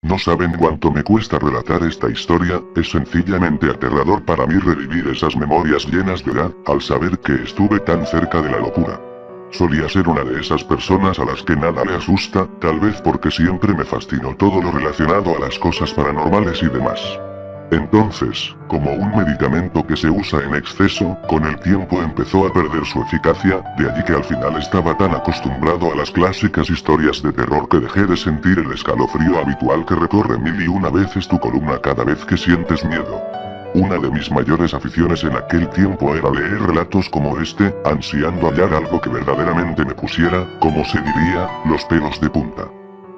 No saben cuánto me cuesta relatar esta historia, es sencillamente aterrador para mí revivir esas memorias llenas de edad, al saber que estuve tan cerca de la locura. Solía ser una de esas personas a las que nada le asusta, tal vez porque siempre me fascinó todo lo relacionado a las cosas paranormales y demás. Entonces, como un medicamento que se usa en exceso, con el tiempo empezó a perder su eficacia, de allí que al final estaba tan acostumbrado a las clásicas historias de terror que dejé de sentir el escalofrío habitual que recorre mil y una veces tu columna cada vez que sientes miedo. Una de mis mayores aficiones en aquel tiempo era leer relatos como este, ansiando hallar algo que verdaderamente me pusiera, como se diría, los pelos de punta.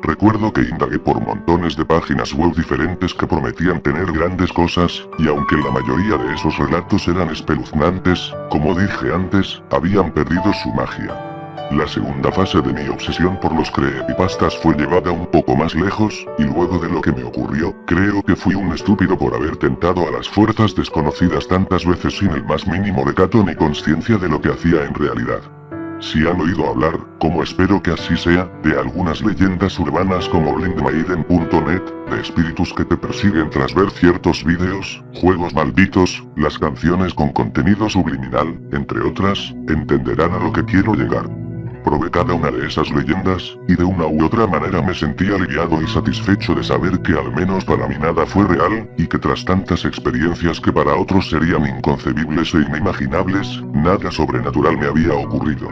Recuerdo que indagué por montones de páginas web diferentes que prometían tener grandes cosas, y aunque la mayoría de esos relatos eran espeluznantes, como dije antes, habían perdido su magia. La segunda fase de mi obsesión por los creepypastas fue llevada un poco más lejos, y luego de lo que me ocurrió, creo que fui un estúpido por haber tentado a las fuerzas desconocidas tantas veces sin el más mínimo recato ni conciencia de lo que hacía en realidad. Si han oído hablar, como espero que así sea, de algunas leyendas urbanas como blindmaiden.net, de espíritus que te persiguen tras ver ciertos vídeos, juegos malditos, las canciones con contenido subliminal, entre otras, entenderán a lo que quiero llegar. Probé cada una de esas leyendas, y de una u otra manera me sentí aliviado y satisfecho de saber que al menos para mí nada fue real, y que tras tantas experiencias que para otros serían inconcebibles e inimaginables, nada sobrenatural me había ocurrido.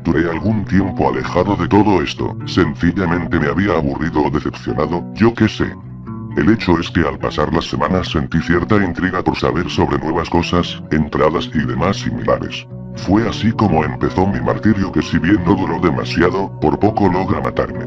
Duré algún tiempo alejado de todo esto, sencillamente me había aburrido o decepcionado, yo qué sé. El hecho es que al pasar las semanas sentí cierta intriga por saber sobre nuevas cosas, entradas y demás similares. Fue así como empezó mi martirio que si bien no duró demasiado, por poco logra matarme.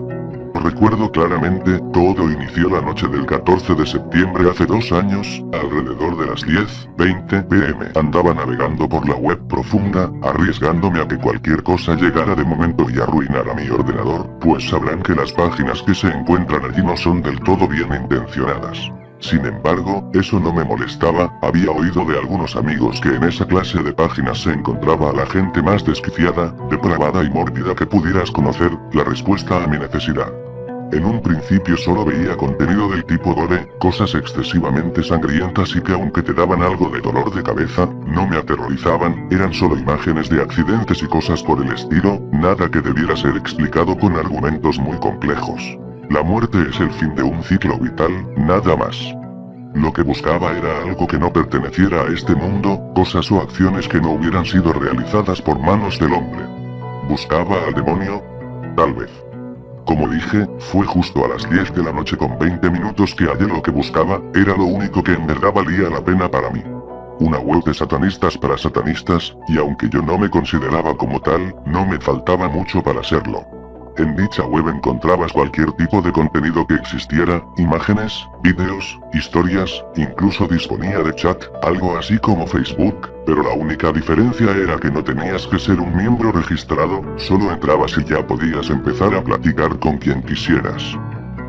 Recuerdo claramente, todo inició la noche del 14 de septiembre hace 2 años, alrededor de las 10:20 pm. Andaba navegando por la web profunda, arriesgándome a que cualquier cosa llegara de momento y arruinara mi ordenador, pues sabrán que las páginas que se encuentran allí no son del todo bien intencionadas. Sin embargo, eso no me molestaba, había oído de algunos amigos que en esa clase de páginas se encontraba a la gente más desquiciada, depravada y mórbida que pudieras conocer, la respuesta a mi necesidad. En un principio solo veía contenido del tipo gore, cosas excesivamente sangrientas y que aunque te daban algo de dolor de cabeza, no me aterrorizaban, eran solo imágenes de accidentes y cosas por el estilo, nada que debiera ser explicado con argumentos muy complejos. La muerte es el fin de un ciclo vital, nada más. Lo que buscaba era algo que no perteneciera a este mundo, cosas o acciones que no hubieran sido realizadas por manos del hombre. ¿Buscaba al demonio? Tal vez. Como dije, fue justo a las 10 de la noche con 20 minutos que hallé lo que buscaba, era lo único que en verdad valía la pena para mí. Una web de satanistas para satanistas, y aunque yo no me consideraba como tal, no me faltaba mucho para serlo. En dicha web encontrabas cualquier tipo de contenido que existiera, imágenes, vídeos, historias, incluso disponía de chat, algo así como Facebook, pero la única diferencia era que no tenías que ser un miembro registrado, solo entrabas y ya podías empezar a platicar con quien quisieras.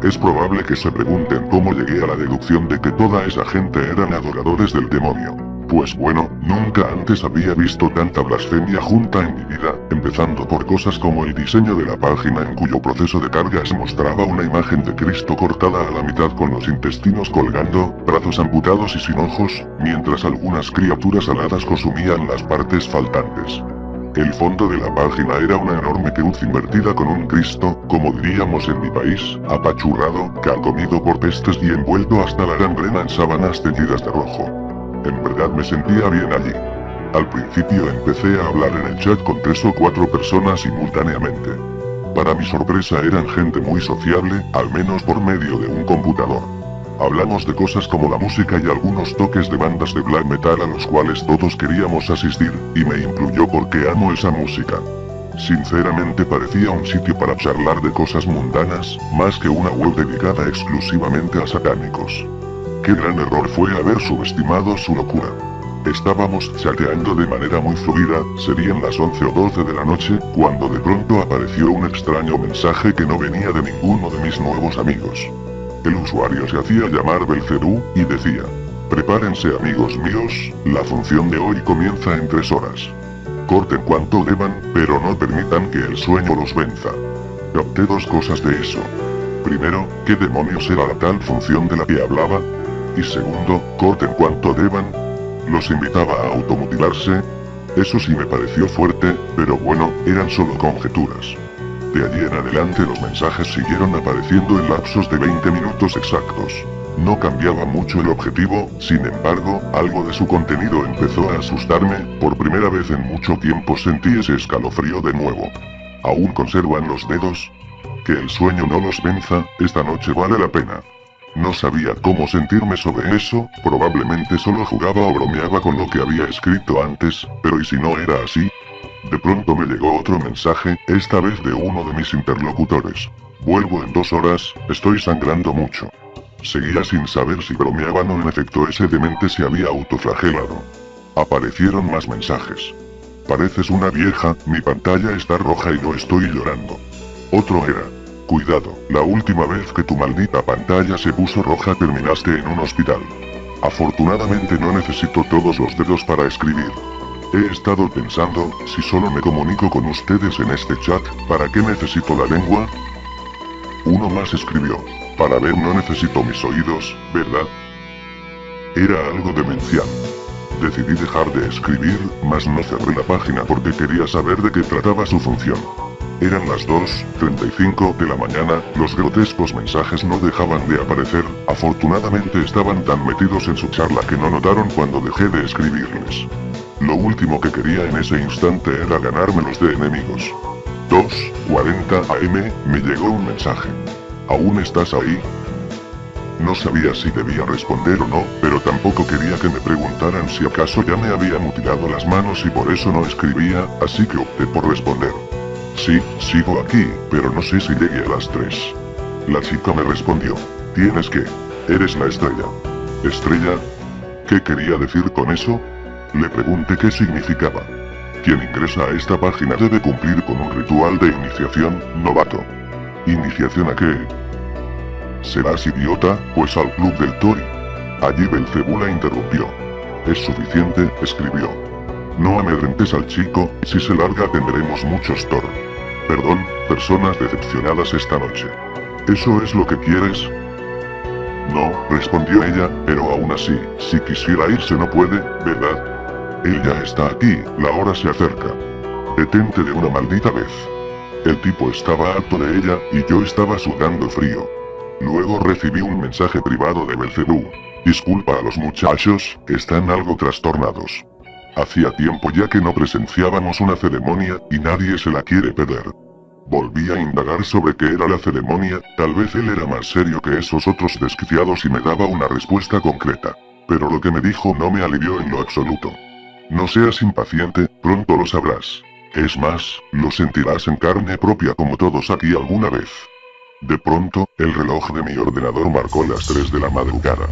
Es probable que se pregunten cómo llegué a la deducción de que toda esa gente eran adoradores del demonio. Pues bueno, nunca antes había visto tanta blasfemia junta en mi vida, empezando por cosas como el diseño de la página en cuyo proceso de carga se mostraba una imagen de Cristo cortada a la mitad con los intestinos colgando, brazos amputados y sin ojos, mientras algunas criaturas aladas consumían las partes faltantes. El fondo de la página era una enorme cruz invertida con un Cristo, como diríamos en mi país, apachurrado, carcomido por pestes y envuelto hasta la gangrena en sábanas teñidas de rojo. En verdad me sentía bien allí. Al principio empecé a hablar en el chat con 3 o 4 personas simultáneamente. Para mi sorpresa eran gente muy sociable, al menos por medio de un computador. Hablamos de cosas como la música y algunos toques de bandas de black metal a los cuales todos queríamos asistir, y me incluyó porque amo esa música. Sinceramente parecía un sitio para charlar de cosas mundanas, más que una web dedicada exclusivamente a satánicos. Qué gran error fue haber subestimado su locura. Estábamos chateando de manera muy fluida, serían las 11 o 12 de la noche, cuando de pronto apareció un extraño mensaje que no venía de ninguno de mis nuevos amigos. El usuario se hacía llamar Belcebú, y decía: prepárense amigos míos, la función de hoy comienza en 3 horas. Corten cuanto deban, pero no permitan que el sueño los venza. Capté 2 cosas de eso. Primero, ¿qué demonios era la tal función de la que hablaba? Y segundo, corten cuanto deban. ¿Los invitaba a automutilarse? Eso sí me pareció fuerte, pero bueno, eran solo conjeturas. De allí en adelante los mensajes siguieron apareciendo en lapsos de 20 minutos exactos. No cambiaba mucho el objetivo, sin embargo, algo de su contenido empezó a asustarme, por primera vez en mucho tiempo sentí ese escalofrío de nuevo. ¿Aún conservan los dedos? Que el sueño no los venza, esta noche vale la pena. No sabía cómo sentirme sobre eso, probablemente solo jugaba o bromeaba con lo que había escrito antes, pero ¿y si no era así? De pronto me llegó otro mensaje, esta vez de uno de mis interlocutores. Vuelvo en 2 horas, estoy sangrando mucho. Seguía sin saber si bromeaban o en efecto ese demente se había autoflagelado. Aparecieron más mensajes. Pareces una vieja, mi pantalla está roja y no estoy llorando. Otro era. Cuidado, la última vez que tu maldita pantalla se puso roja terminaste en un hospital. Afortunadamente no necesito todos los dedos para escribir. He estado pensando, si solo me comunico con ustedes en este chat, ¿para qué necesito la lengua? Uno más escribió. Para ver no necesito mis oídos, ¿verdad? Era algo demencial. Decidí dejar de escribir, mas no cerré la página porque quería saber de qué trataba su función. Eran las 2:35 de la mañana, los grotescos mensajes no dejaban de aparecer, afortunadamente estaban tan metidos en su charla que no notaron cuando dejé de escribirles. Lo último que quería en ese instante era ganármelos de enemigos. 2:40 AM, me llegó un mensaje. ¿Aún estás ahí? No sabía si debía responder o no, pero tampoco quería que me preguntaran si acaso ya me había mutilado las manos y por eso no escribía, así que opté por responder. Sí, sigo aquí, pero no sé si llegué a las 3. La chica me respondió. Tienes que. Eres la estrella. ¿Estrella? ¿Qué quería decir con eso? Le pregunté qué significaba. Quien ingresa a esta página debe cumplir con un ritual de iniciación, novato. ¿Iniciación a qué? ¿Serás idiota? Pues al club del Tori. Allí Belcebú la interrumpió. Es suficiente, escribió. No amedrentes al chico, si se larga tendremos muchos Thor. Perdón, personas decepcionadas esta noche. ¿Eso es lo que quieres? No, respondió ella, pero aún así, si quisiera irse no puede, ¿verdad? Él ya está aquí, la hora se acerca. Detente de una maldita vez. El tipo estaba harto de ella, y yo estaba sudando frío. Luego recibí un mensaje privado de Belcebú. Disculpa a los muchachos, están algo trastornados. Hacía tiempo ya que no presenciábamos una ceremonia, y nadie se la quiere perder. Volví a indagar sobre qué era la ceremonia, tal vez él era más serio que esos otros desquiciados y me daba una respuesta concreta. Pero lo que me dijo no me alivió en lo absoluto. No seas impaciente, pronto lo sabrás. Es más, lo sentirás en carne propia como todos aquí alguna vez. De pronto, el reloj de mi ordenador marcó las 3 de la madrugada.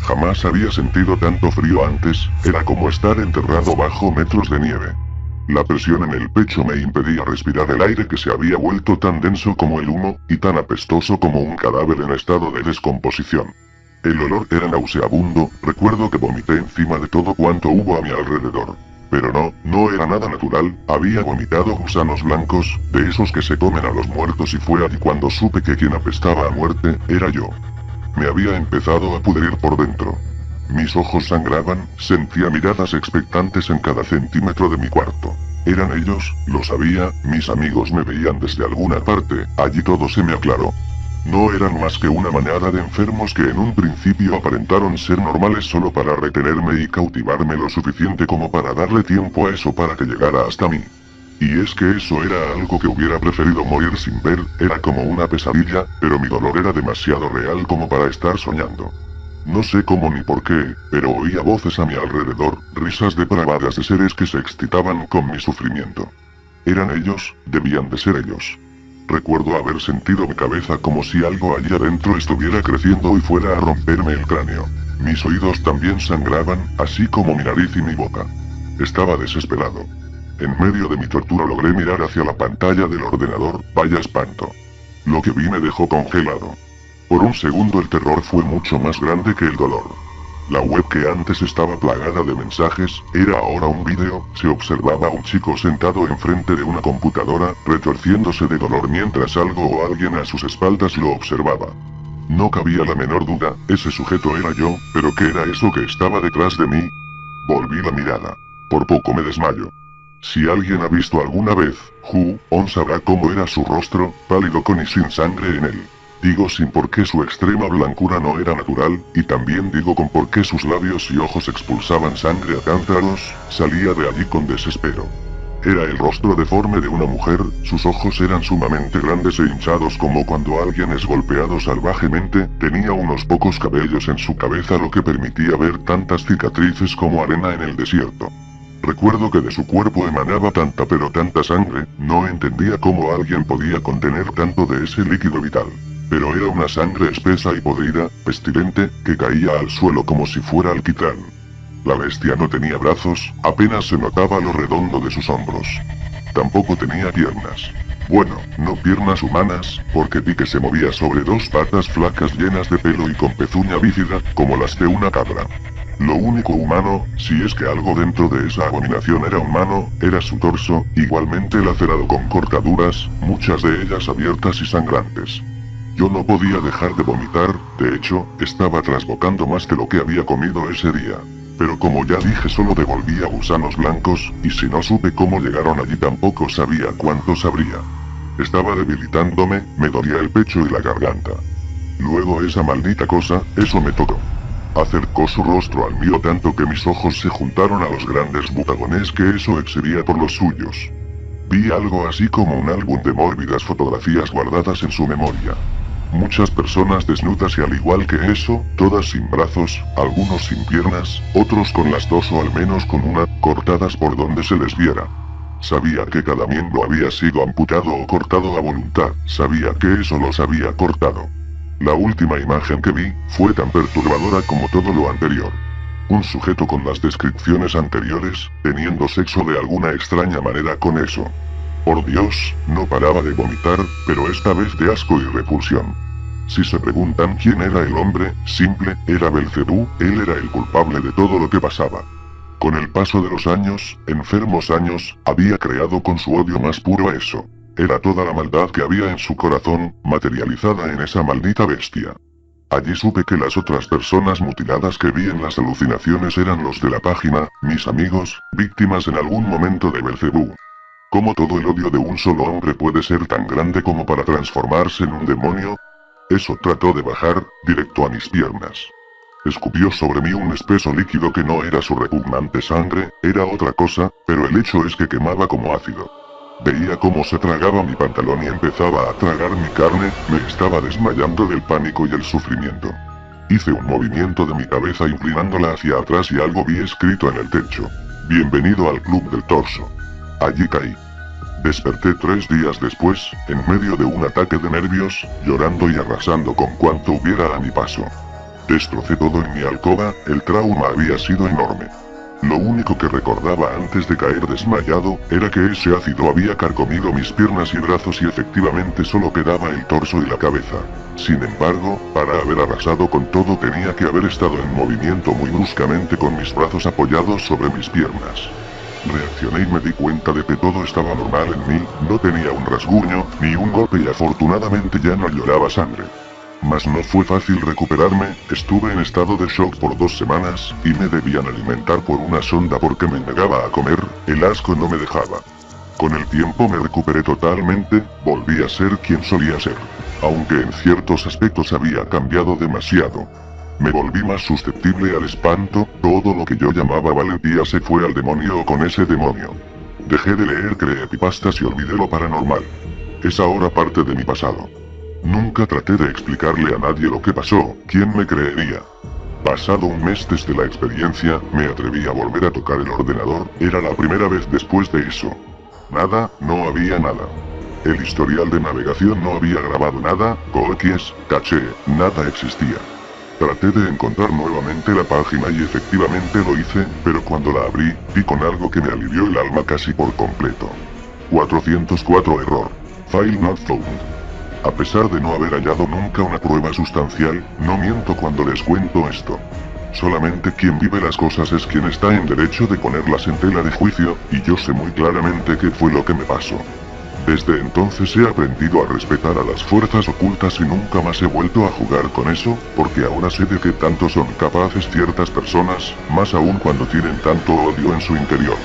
Jamás había sentido tanto frío antes, era como estar enterrado bajo metros de nieve. La presión en el pecho me impedía respirar el aire que se había vuelto tan denso como el humo, y tan apestoso como un cadáver en estado de descomposición. El olor era nauseabundo, recuerdo que vomité encima de todo cuanto hubo a mi alrededor. Pero no era nada natural, había vomitado gusanos blancos, de esos que se comen a los muertos y fue allí cuando supe que quien apestaba a muerte, era yo. Me había empezado a pudrir por dentro. Mis ojos sangraban, sentía miradas expectantes en cada centímetro de mi cuarto. Eran ellos, lo sabía, mis amigos me veían desde alguna parte, allí todo se me aclaró. No eran más que una manada de enfermos que en un principio aparentaron ser normales solo para retenerme y cautivarme lo suficiente como para darle tiempo a eso para que llegara hasta mí. Y es que eso era algo que hubiera preferido morir sin ver, era como una pesadilla, pero mi dolor era demasiado real como para estar soñando. No sé cómo ni por qué, pero oía voces a mi alrededor, risas depravadas de seres que se excitaban con mi sufrimiento. Eran ellos, debían de ser ellos. Recuerdo haber sentido mi cabeza como si algo allí adentro estuviera creciendo y fuera a romperme el cráneo. Mis oídos también sangraban, así como mi nariz y mi boca. Estaba desesperado. En medio de mi tortura logré mirar hacia la pantalla del ordenador, vaya espanto. Lo que vi me dejó congelado. Por un segundo el terror fue mucho más grande que el dolor. La web que antes estaba plagada de mensajes, era ahora un vídeo. Se observaba a un chico sentado enfrente de una computadora, retorciéndose de dolor mientras algo o alguien a sus espaldas lo observaba. No cabía la menor duda, ese sujeto era yo, pero ¿qué era eso que estaba detrás de mí? Volví la mirada. Por poco me desmayo. Si alguien ha visto alguna vez, Ju-On sabrá cómo era su rostro, pálido con y sin sangre en él. Digo sin por qué su extrema blancura no era natural, y también digo con por qué sus labios y ojos expulsaban sangre a cántaros. Salía de allí con desespero. Era el rostro deforme de una mujer, sus ojos eran sumamente grandes e hinchados como cuando alguien es golpeado salvajemente, tenía unos pocos cabellos en su cabeza lo que permitía ver tantas cicatrices como arena en el desierto. Recuerdo que de su cuerpo emanaba tanta pero tanta sangre, no entendía cómo alguien podía contener tanto de ese líquido vital. Pero era una sangre espesa y podrida, pestilente, que caía al suelo como si fuera alquitrán. La bestia no tenía brazos, apenas se notaba lo redondo de sus hombros. Tampoco tenía piernas. Bueno, no piernas humanas, porque vi que se movía sobre dos patas flacas llenas de pelo y con pezuña bífida, como las de una cabra. Lo único humano, si es que algo dentro de esa abominación era humano, era su torso, igualmente lacerado con cortaduras, muchas de ellas abiertas y sangrantes. Yo no podía dejar de vomitar, de hecho, estaba trasbocando más que lo que había comido ese día. Pero como ya dije solo devolvía gusanos blancos, y si no supe cómo llegaron allí tampoco sabía cuántos habría. Estaba debilitándome, me dolía el pecho y la garganta. Luego esa maldita cosa, eso me tocó. Acercó su rostro al mío tanto que mis ojos se juntaron a los grandes bucagones que eso exhibía por los suyos. Vi algo así como un álbum de mórbidas fotografías guardadas en su memoria. Muchas personas desnudas y al igual que eso, todas sin brazos, algunos sin piernas, otros con las dos o al menos con una, cortadas por donde se les viera. Sabía que cada miembro había sido amputado o cortado a voluntad, sabía que eso los había cortado. La última imagen que vi, fue tan perturbadora como todo lo anterior. Un sujeto con las descripciones anteriores, teniendo sexo de alguna extraña manera con eso. Por Dios, no paraba de vomitar, pero esta vez de asco y repulsión. Si se preguntan quién era el hombre, simple, era Belcebú, él era el culpable de todo lo que pasaba. Con el paso de los años, enfermos años, había creado con su odio más puro a eso. Era toda la maldad que había en su corazón, materializada en esa maldita bestia. Allí supe que las otras personas mutiladas que vi en las alucinaciones eran los de la página, mis amigos, víctimas en algún momento de Belcebú. ¿Cómo todo el odio de un solo hombre puede ser tan grande como para transformarse en un demonio? Eso trató de bajar, directo a mis piernas. Escupió sobre mí un espeso líquido que no era su repugnante sangre, era otra cosa, pero el hecho es que quemaba como ácido. Veía cómo se tragaba mi pantalón y empezaba a tragar mi carne, me estaba desmayando del pánico y el sufrimiento. Hice un movimiento de mi cabeza inclinándola hacia atrás y algo vi escrito en el techo. Bienvenido al Club del Torso. Allí caí. Desperté 3 días después, en medio de un ataque de nervios, llorando y arrasando con cuanto hubiera a mi paso. Destrocé todo en mi alcoba, el trauma había sido enorme. Lo único que recordaba antes de caer desmayado, era que ese ácido había carcomido mis piernas y brazos y efectivamente solo quedaba el torso y la cabeza. Sin embargo, para haber arrasado con todo tenía que haber estado en movimiento muy bruscamente con mis brazos apoyados sobre mis piernas. Reaccioné y me di cuenta de que todo estaba normal en mí, no tenía un rasguño, ni un golpe y afortunadamente ya no lloraba sangre. Mas no fue fácil recuperarme, estuve en estado de shock por 2 semanas, y me debían alimentar por una sonda porque me negaba a comer, el asco no me dejaba. Con el tiempo me recuperé totalmente, volví a ser quien solía ser. Aunque en ciertos aspectos había cambiado demasiado. Me volví más susceptible al espanto, todo lo que yo llamaba valentía se fue al demonio con ese demonio. Dejé de leer creepypastas y olvidé lo paranormal. Es ahora parte de mi pasado. Nunca traté de explicarle a nadie lo que pasó, ¿quién me creería? Pasado un mes desde la experiencia, me atreví a volver a tocar el ordenador, era la primera vez después de eso. Nada, no había nada. El historial de navegación no había grabado nada, cookies, caché, nada existía. Traté de encontrar nuevamente la página y efectivamente lo hice, pero cuando la abrí, di con algo que me alivió el alma casi por completo. 404 error. File not found. A pesar de no haber hallado nunca una prueba sustancial, no miento cuando les cuento esto. Solamente quien vive las cosas es quien está en derecho de ponerlas en tela de juicio, y yo sé muy claramente qué fue lo que me pasó. Desde entonces he aprendido a respetar a las fuerzas ocultas y nunca más he vuelto a jugar con eso, porque ahora sé de qué tanto son capaces ciertas personas, más aún cuando tienen tanto odio en su interior.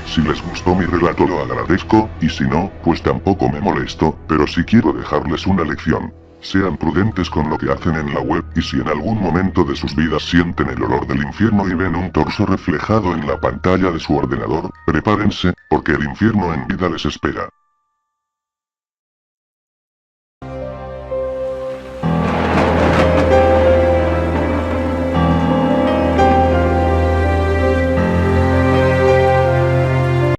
Si les gustó mi relato lo agradezco, y si no, pues tampoco me molesto, pero sí quiero dejarles una lección. Sean prudentes con lo que hacen en la web, y si en algún momento de sus vidas sienten el olor del infierno y ven un torso reflejado en la pantalla de su ordenador, prepárense, porque el infierno en vida les espera.